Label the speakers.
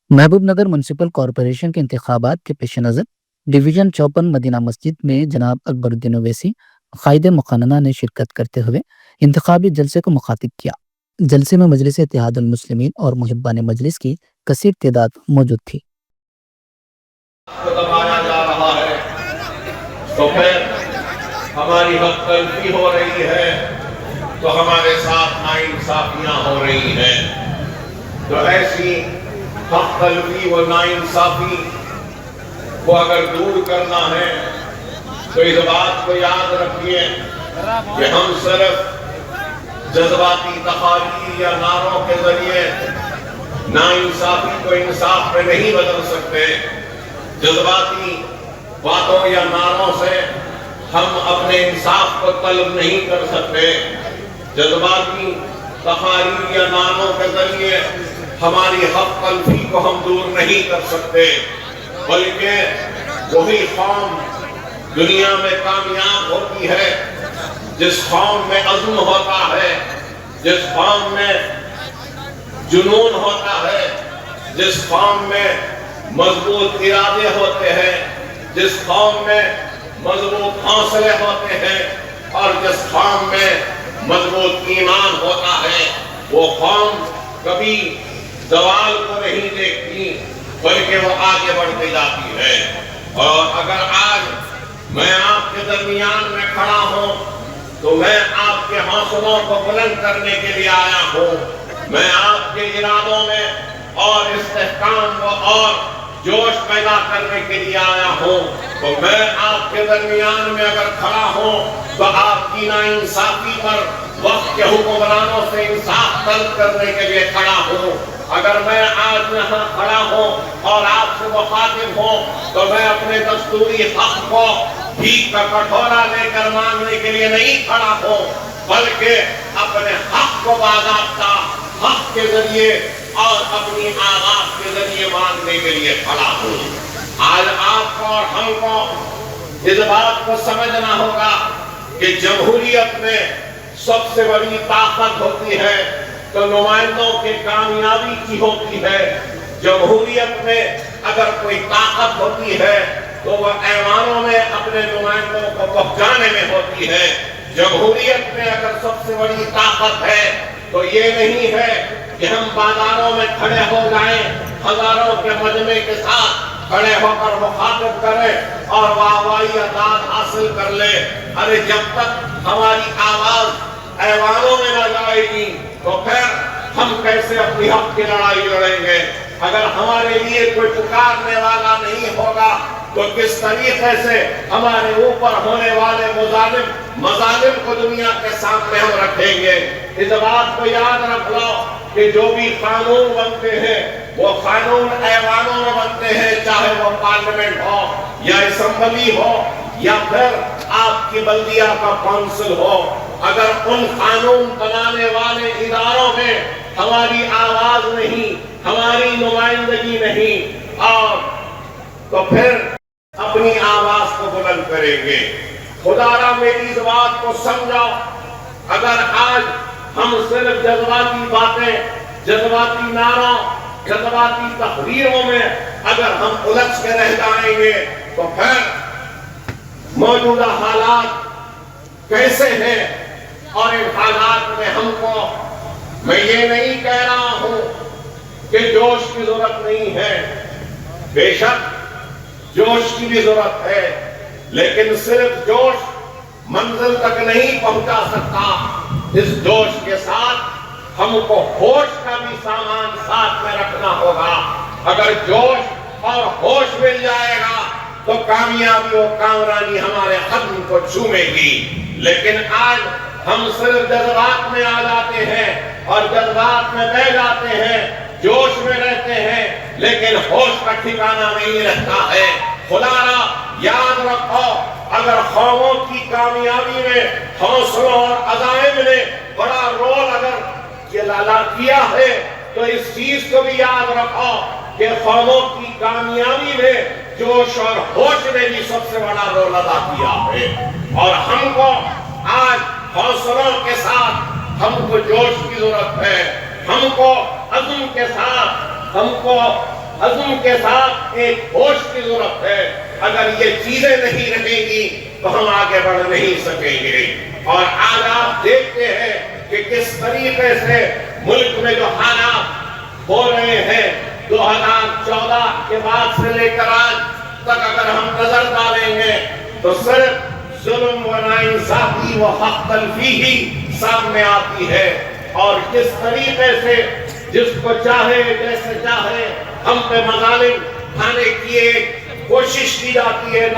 Speaker 1: محبوب Nagar municipal corporation کے انتخابات کے پیش نظر ڈویژن 54 مدینہ مسجد میں جناب اکبر الدین اویسی قائد مقننہ نے شرکت کرتے ہوئے انتخابی جلسے کو مخاطب کیا۔ جلسے میں مجلس اتحاد المسلمین اور محبان مجلس کی کثیر تعداد موجود تھی۔
Speaker 2: دبایا جا رہا ہے تو پھر ہماری حق تلفی ہو رہی ہے، تو ہمارے ساتھ ناانصافیاں ہو رہی ہیں۔ تو ایسی حق تلفی و ناانصافی کو اگر دور کرنا ہے تو اس بات کو یاد رکھیے کہ ہم صرف جذباتی تقاریر یا نعروں کے ذریعے ناانصافی کو انصاف میں نہیں بدل سکتے۔ جذباتی باتوں یا نعروں سے ہم اپنے انصاف کو طلب نہیں کر سکتے۔ جذباتی تقاریر یا نعروں کے ذریعے ہماری حق تلفی کو ہم دور نہیں کر سکتے، بلکہ وہی قوم دنیا میں کامیاب ہوتی ہے جس قوم میں عزم ہوتا ہے، جس قوم میں جنون ہوتا ہے، جس قوم میں مضبوط ارادے ہوتے ہیں، جس قوم میں مضبوط حوصلے ہوتے ہیں، اور جس قوم میں مضبوط ایمان ہوتا ہے۔ وہ قوم کبھی زوال کو نہیں دیکھتی بلکہ وہ آگے بڑھتی جاتی ہے۔ اور اگر آج میں آپ کے درمیان میں کھڑا ہوں تو میں آپ کے حوصلوں کو بلند کرنے کے لیے آیا ہوں، میں آپ کے ارادوں میں اور استحکام کو اور جوش پیدا کرنے کے لیے آیا ہوں۔ تو میں آپ کے درمیان میں اگر کھڑا ہوں تو آپ کی ناانصافی پر وقت کے حکمرانوں سے انصاف طلب کرنے کے لیے کھڑا ہوں۔ اگر میں آج یہاں کھڑا ہوں اور آپ سے مخاطب ہوں تو میں اپنے دستوری حق کو بھیک کا کٹورا لے کر مانگنے کے لیے نہیں کھڑا ہوں، بلکہ اپنے حق کو باضابطہ حق کے ذریعے اور اپنی آواز کے ذریعے مانگنے کے لیے کھڑا ہوں۔ آج آپ کو اور ہم کو اس بات کو سمجھنا ہوگا کہ جمہوریت میں سب سے بڑی طاقت ہوتی ہے تو نمائندوں کے کامیابی کی ہوتی ہے۔ جمہوریت میں اگر کوئی طاقت ہوتی ہے تو وہ ایوانوں میں اپنے نمائندوں کو پہنچانے میں ہوتی ہے۔ جمہوریت میں اگر سب سے بڑی طاقت ہے تو یہ نہیں ہے کہ ہم بازاروں میں کھڑے ہو جائیں، ہزاروں کے مجمع کے ساتھ کھڑے ہو کر مخاطب کریں اور واہوائی اعداد حاصل کر لیں۔ ارے جب تک ہماری آواز ایوانوں میں نہ جائے گی تو پھر ہم کیسے اپنی حق کی لڑائی لڑیں گے؟ اگر ہمارے لیے کوئی پکارنے والا نہیں ہوگا تو کس طریقے سے ہمارے اوپر ہونے والے مظالم کو دنیا کے سامنے ہم رکھیں گے؟ اس بات کو یاد رکھ لو کہ جو بھی قانون بنتے ہیں وہ قانون ایوانوں میں بنتے ہیں، چاہے وہ پارلیمنٹ ہو یا اسمبلی ہو یا پھر آپ کی بلدیہ کا کونسل ہو۔ اگر ان قانون بنانے والے اداروں میں ہماری آواز نہیں، ہماری نمائندگی نہیں، اور تو پھر اپنی آواز کو بلند کریں گے۔ خدا را میری اس بات کو سمجھو، اگر آج ہم صرف جذباتی باتیں، جذباتی نعروں، جذباتی تقریروں میں اگر ہم الجھ کے رہ جائیں گے تو پھر موجودہ حالات کیسے ہیں؟ اور ان حالات میں ہم کو، میں یہ نہیں کہہ رہا ہوں کہ جوش کی ضرورت نہیں ہے، بے شک جوش کی بھی ضرورت ہے، لیکن صرف جوش منزل تک نہیں پہنچا سکتا۔ اس جوش کے ساتھ ہم کو ہوش کا بھی سامان ساتھ میں رکھنا ہوگا۔ اگر جوش اور ہوش مل جائے گا تو کامیابی و کامرانی ہمارے قدم کو چومے گی۔ لیکن آج ہم صرف جذبات میں آ جاتے ہیں اور جذبات میں بہ جاتے ہیں، جوش میں رہتے ہیں، لیکن ہوش کا ٹھکانہ نہیں رہتا ہے۔ خدا را یاد رکھو، اگر قوموں کی کامیابی میں حوصلوں اور عزائم نے بڑا رول اگر کیا ہے تو اس چیز کو بھی یاد رکھو کہ قوموں کی کامیابی میں جوش اور ہوش نے بھی سب سے بڑا رول ادا کیا ہے۔ اور ہم کو آج حوصلوں کے ساتھ ہم کو جوش کی ضرورت ہے، ہم کو عزم کے ساتھ ہم کو عزم کے ساتھ ایک ہوش کی ضرورت ہے. اگر یہ چیزیں نہیں رہیں گی تو ہم آگے بڑھ نہیں سکیں گے. اور آج آپ دیکھتے ہیں کہ کس طریقے سے ملک میں جو حالات ہو رہے ہیں 2014 کے بعد سے لے کر آج تک اگر ہم نظر ڈالیں گے تو صرف ظلم و ناانصافی و حق تلفی ہی سامنے آتی ہے. اور کس طریقے سے جس کو چاہے جیسے چاہے ہم پہ مظالم ڈھانے کی ایک کوشش کی جاتی ہے.